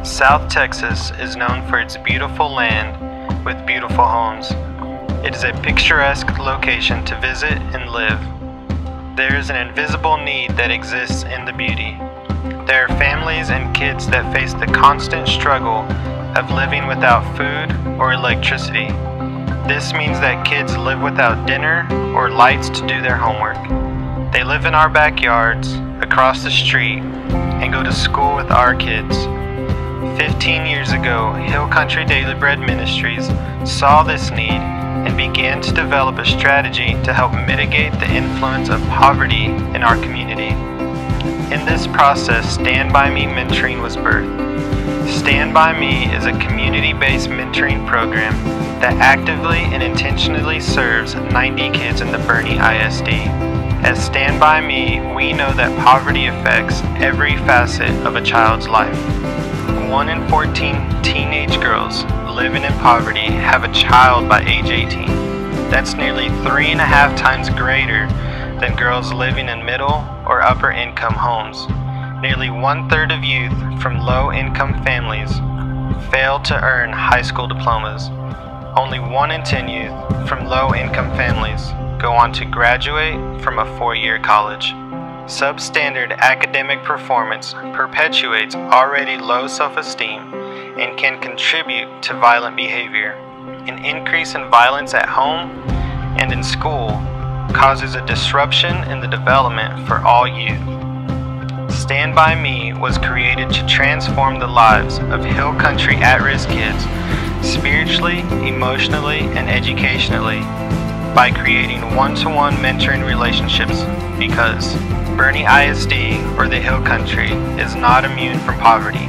South Texas is known for its beautiful land with beautiful homes. It is a picturesque location to visit and live. There is an invisible need that exists in the beauty. There are families and kids that face the constant struggle of living without food or electricity. This means that kids live without dinner or lights to do their homework. They live in our backyards, across the street, and go to school with our kids. 15 years ago, Hill Country Daily Bread Ministries saw this need and began to develop a strategy to help mitigate the influence of poverty in our community. In this process, Stand By Me Mentoring was birthed. Stand By Me is a community-based mentoring program that actively and intentionally serves 90 kids in the Boerne ISD. At Stand By Me, we know that poverty affects every facet of a child's life. 1 in 14 teenage girls living in poverty have a child by age 18. That's nearly 3.5 times greater than girls living in middle or upper income homes. Nearly 1/3 of youth from low-income families fail to earn high school diplomas. Only 1 in 10 youth from low-income families go on to graduate from a 4-year college. Substandard academic performance perpetuates already low self-esteem and can contribute to violent behavior. An increase in violence at home and in school causes a disruption in the development for all youth. Stand By Me was created to transform the lives of Hill Country at-risk kids spiritually, emotionally, and educationally by creating one-to-one mentoring relationships, because Boerne ISD, or the Hill Country, is not immune from poverty.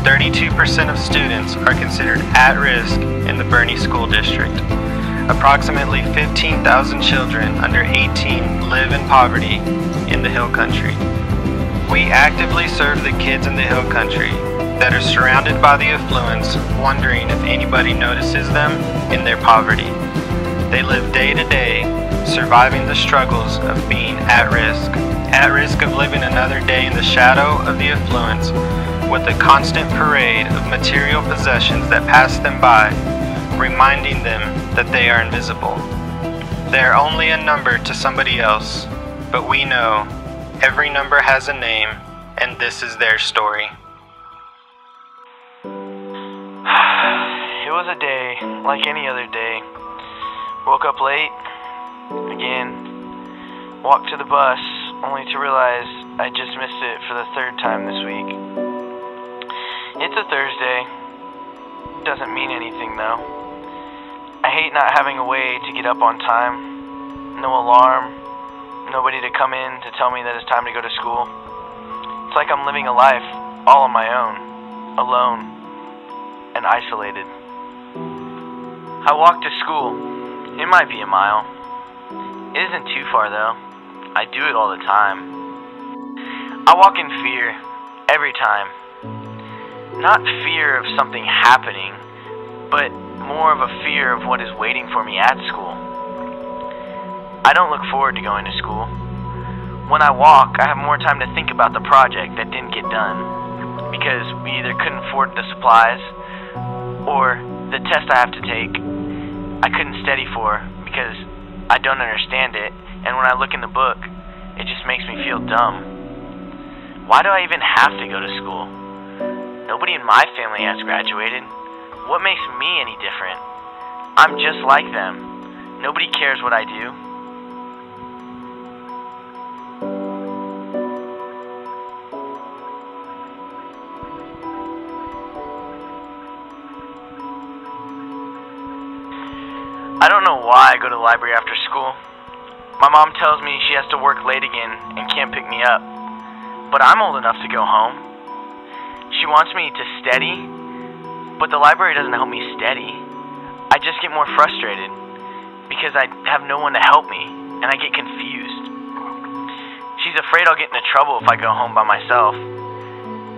32% of students are considered at risk in the Boerne School District. Approximately 15,000 children under 18 live in poverty in the Hill Country. We actively serve the kids in the Hill Country that are surrounded by the affluence, wondering if anybody notices them in their poverty. They live day to day, surviving the struggles of being at risk of living another day in the shadow of the affluence, with a constant parade of material possessions that pass them by, reminding them that they are invisible. They are only a number to somebody else, but we know every number has a name, and this is their story. It was a day like any other day. Woke up late, again, walked to the bus, only to realize I just missed it for the 3rd time this week. It's a Thursday. Doesn't mean anything though. I hate not having a way to get up on time. No alarm. Nobody to come in to tell me that it's time to go to school. It's like I'm living a life all on my own, alone, and isolated. I walk to school. It might be a mile. It isn't too far though. I do it all the time. I walk in fear every time. Not fear of something happening, but more of a fear of what is waiting for me at school. I don't look forward to going to school. When I walk, I have more time to think about the project that didn't get done, because we either couldn't afford the supplies, or the test I have to take I couldn't study for because I don't understand it, and when I look in the book, it just makes me feel dumb. Why do I even have to go to school? Nobody in my family has graduated. What makes me any different? I'm just like them. Nobody cares what I do. I don't know why I go to the library after school. My mom tells me she has to work late again and can't pick me up. But I'm old enough to go home. She wants me to study, but the library doesn't help me study. I just get more frustrated because I have no one to help me, and I get confused. She's afraid I'll get into trouble if I go home by myself,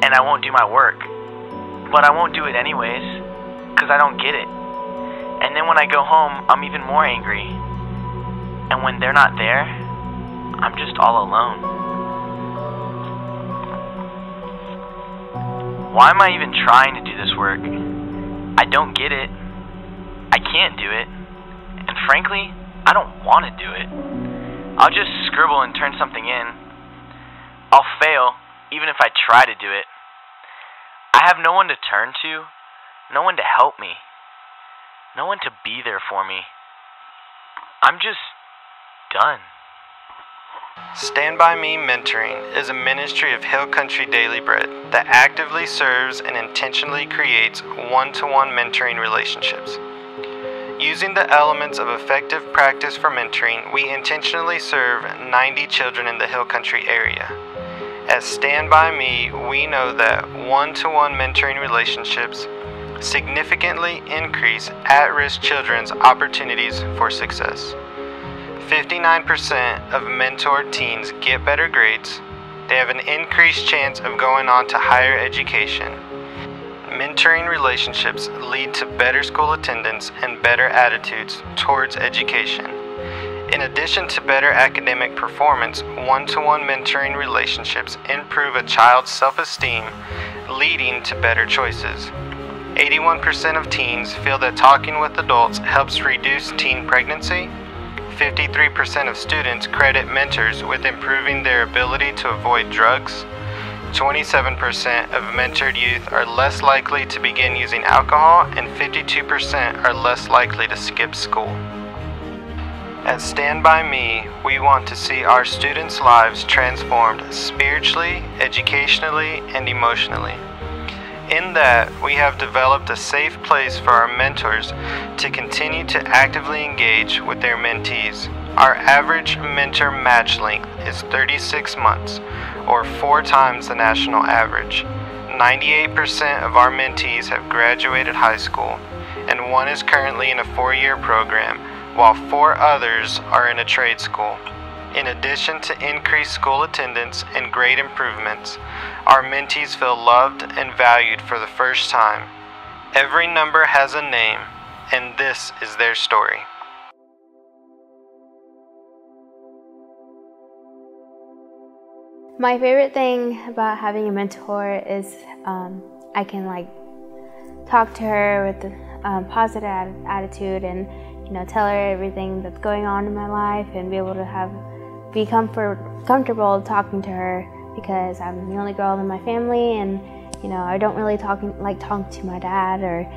and I won't do my work. But I won't do it anyways, because I don't get it. And then when I go home, I'm even more angry. And when they're not there, I'm just all alone. Why am I even trying to do this work? I don't get it. I can't do it. And frankly, I don't want to do it. I'll just scribble and turn something in. I'll fail, even if I try to do it. I have no one to turn to, no one to help me, no one to be there for me. I'm just done. Stand By Me Mentoring is a ministry of Hill Country Daily Bread that actively serves and intentionally creates one-to-one mentoring relationships. Using the elements of effective practice for mentoring, we intentionally serve 90 children in the Hill Country area. At Stand By Me, we know that one-to-one mentoring relationships significantly increase at-risk children's opportunities for success. 59% of mentored teens get better grades. They have an increased chance of going on to higher education. Mentoring relationships lead to better school attendance and better attitudes towards education. In addition to better academic performance, one-to-one mentoring relationships improve a child's self-esteem, leading to better choices. 81% of teens feel that talking with adults helps reduce teen pregnancy. 53% of students credit mentors with improving their ability to avoid drugs. 27% of mentored youth are less likely to begin using alcohol, and 52% are less likely to skip school. At Stand By Me, we want to see our students' lives transformed spiritually, educationally, and emotionally. In that, we have developed a safe place for our mentors to continue to actively engage with their mentees. Our average mentor match length is 36 months, or 4 times the national average. 98% of our mentees have graduated high school, and 1 is currently in a 4-year program, while 4 others are in a trade school. In addition to increased school attendance and grade improvements, our mentees feel loved and valued for the first time. Every number has a name, and this is their story. My favorite thing about having a mentor is I can talk to her with a positive attitude and tell her everything that's going on in my life and be able to be comfortable talking to her, because I'm the only girl in my family, and I don't really talk to my dad or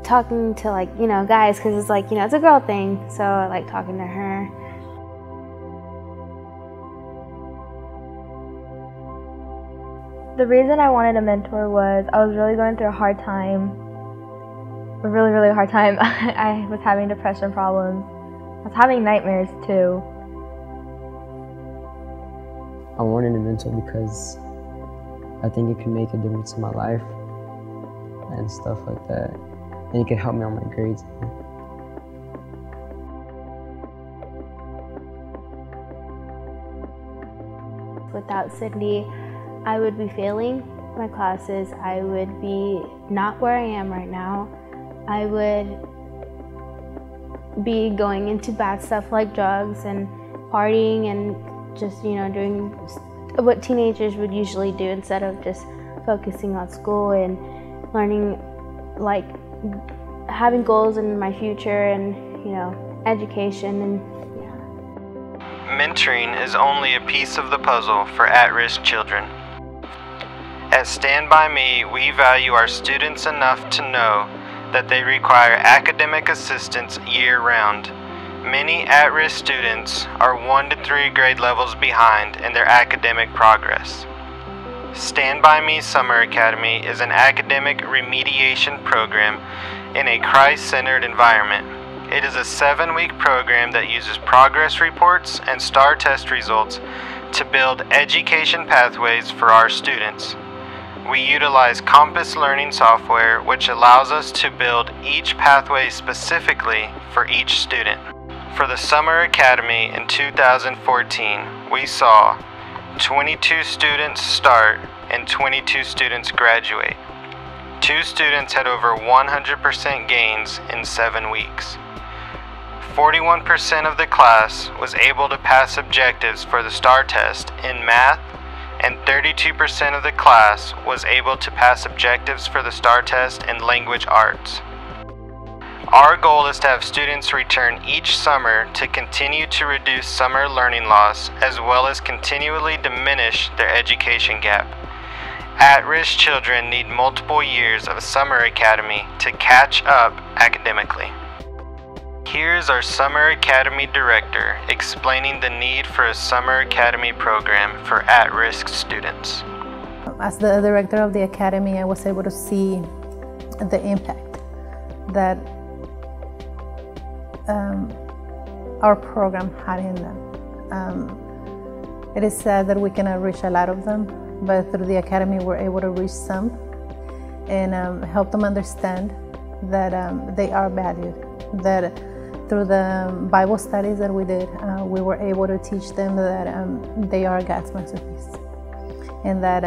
talking to guys, because it's it's a girl thing, so I like talking to her. The reason I wanted a mentor was I was really going through a hard time, a really, really hard time. I was having depression problems. I was having nightmares too. I wanted a mentor because I think it can make a difference in my life and stuff like that. And it can help me on my grades. Without Cindy, I would be failing my classes. I would be not where I am right now. I would be going into bad stuff like drugs and partying and just, doing what teenagers would usually do instead of just focusing on school and learning, having goals in my future and, education and Mentoring is only a piece of the puzzle for at-risk children. At Stand By Me, we value our students enough to know that they require academic assistance year-round. Many at-risk students are 1 to 3 grade levels behind in their academic progress. Stand By Me Summer Academy is an academic remediation program in a Christ-centered environment. It is a 7-week program that uses progress reports and STAR test results to build education pathways for our students. We utilize Compass learning software, which allows us to build each pathway specifically for each student. For the Summer Academy in 2014, we saw 22 students start and 22 students graduate. 2 students had over 100% gains in 7 weeks. 41% of the class was able to pass objectives for the STAR test in math and 32% of the class was able to pass objectives for the STAR test in language arts. Our goal is to have students return each summer to continue to reduce summer learning loss as well as continually diminish their education gap. At-risk children need multiple years of summer academy to catch up academically. Here's our Summer Academy Director explaining the need for a Summer Academy program for at-risk students. As the director of the Academy, I was able to see the impact that our program had in them. It is sad that we cannot reach a lot of them, but through the Academy we're able to reach some and help them understand that they are valued, that through the Bible studies that we did, we were able to teach them that they are God's masterpiece and that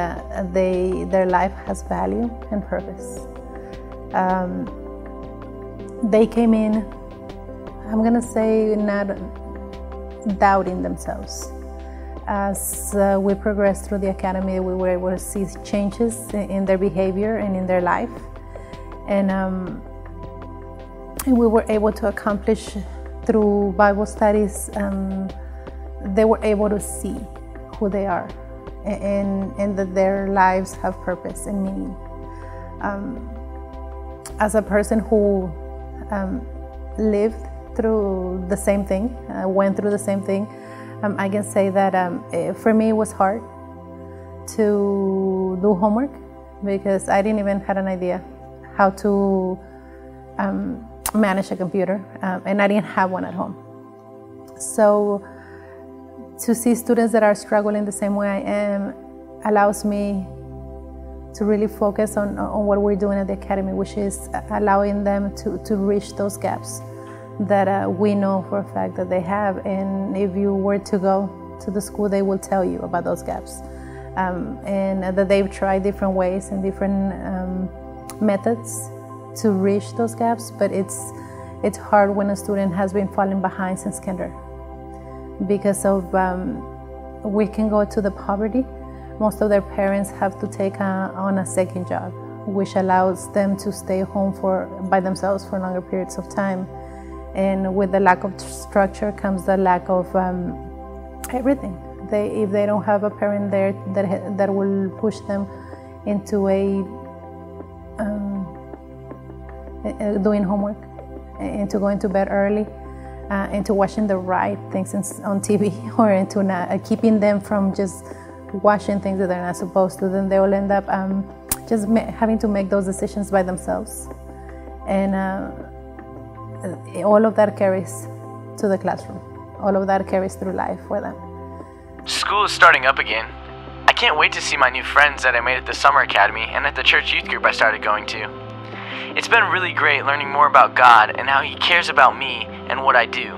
their life has value and purpose. They came in, I'm gonna say, not doubting themselves. As we progressed through the Academy, we were able to see changes in their behavior and in their life. And we were able to accomplish through Bible studies, they were able to see who they are and that their lives have purpose and meaning. As a person who lived through the same thing, went through the same thing, I can say that for me it was hard to do homework because I didn't even have an idea how to manage a computer, and I didn't have one at home. So to see students that are struggling the same way I am allows me to really focus on what we're doing at the Academy, which is allowing them to reach those gaps that we know for a fact that they have. And if you were to go to the school, they will tell you about those gaps, and that they've tried different ways and different methods to reach those gaps, but it's hard when a student has been falling behind since kinder because of we can go to the poverty. Most of their parents have to take on a second job, which allows them to stay home by themselves for longer periods of time. And with the lack of structure comes the lack of everything. If they don't have a parent there that will push them into doing homework, into going to bed early, into watching the right things on TV, or into keeping them from just watching things that they're not supposed to, then they will end up just having to make those decisions by themselves. And all of that carries to the classroom. All of that carries through life for them. School is starting up again. I can't wait to see my new friends that I made at the Summer Academy and at the church youth group I started going to. It's been really great learning more about God and how He cares about me and what I do.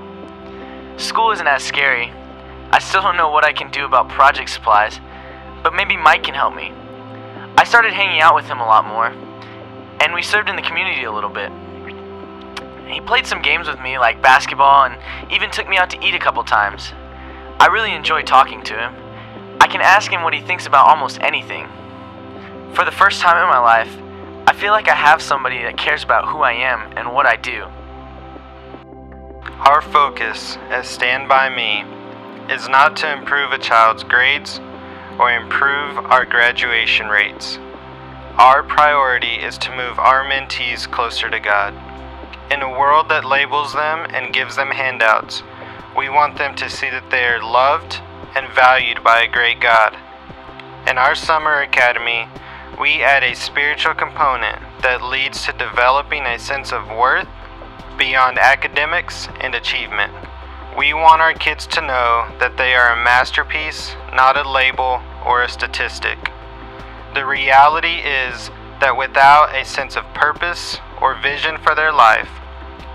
School isn't as scary. I still don't know what I can do about project supplies, but maybe Mike can help me. I started hanging out with him a lot more, and we served in the community a little bit. He played some games with me like basketball and even took me out to eat a couple times. I really enjoy talking to him. I can ask him what he thinks about almost anything. For the first time in my life, I feel like I have somebody that cares about who I am and what I do. Our focus at Stand By Me is not to improve a child's grades or improve our graduation rates. Our priority is to move our mentees closer to God. In a world that labels them and gives them handouts, we want them to see that they are loved and valued by a great God. In our Summer Academy, we add a spiritual component that leads to developing a sense of worth beyond academics and achievement. We want our kids to know that they are a masterpiece, not a label or a statistic. The reality is that without a sense of purpose or vision for their life,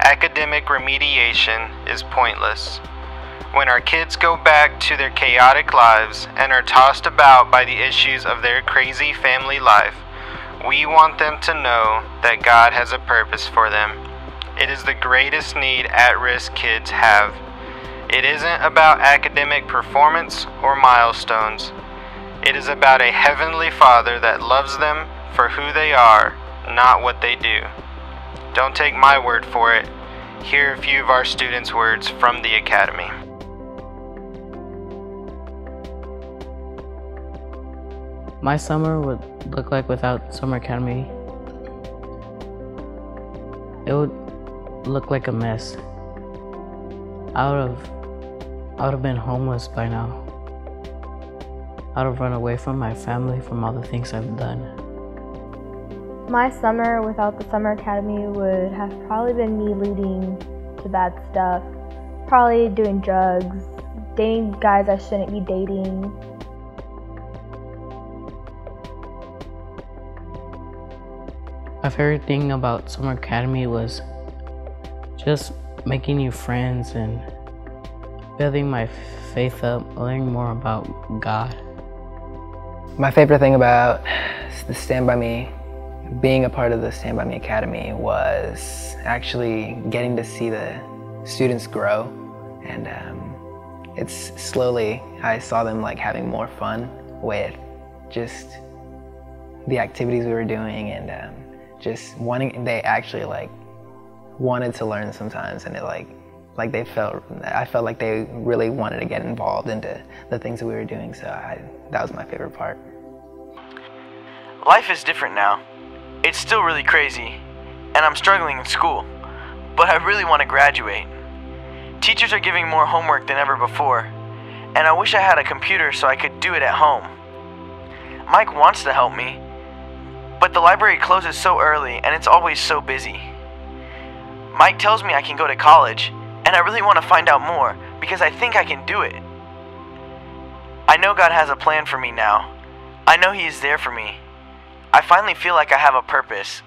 academic remediation is pointless. When our kids go back to their chaotic lives and are tossed about by the issues of their crazy family life, we want them to know that God has a purpose for them. It is the greatest need at-risk kids have. It isn't about academic performance or milestones. It is about a heavenly Father that loves them for who they are, not what they do. Don't take my word for it. Here are a few of our students' words from the Academy. My summer would look like without Summer Academy. It would look like a mess. I would have been homeless by now. I would have run away from my family from all the things I've done. My summer without the Summer Academy would have probably been me leading to bad stuff. Probably doing drugs, dating guys I shouldn't be dating. My favorite thing about Summer Academy was just making new friends and building my faith up, learning more about God. My favorite thing about the Stand By Me, being a part of the Stand By Me Academy, was actually getting to see the students grow, and it's slowly, I saw them like having more fun with just the activities we were doing, and just wanting, they actually like wanted to learn sometimes, and it like they felt, I felt like they really wanted to get involved into the things that we were doing, so that was my favorite part. Life is different now. It's still really crazy, and I'm struggling in school, but I really want to graduate. Teachers are giving more homework than ever before, and I wish I had a computer so I could do it at home. Mike wants to help me, but the library closes so early and it's always so busy. Mike tells me I can go to college, and I really want to find out more because I think I can do it. I know God has a plan for me now. I know He is there for me. I finally feel like I have a purpose,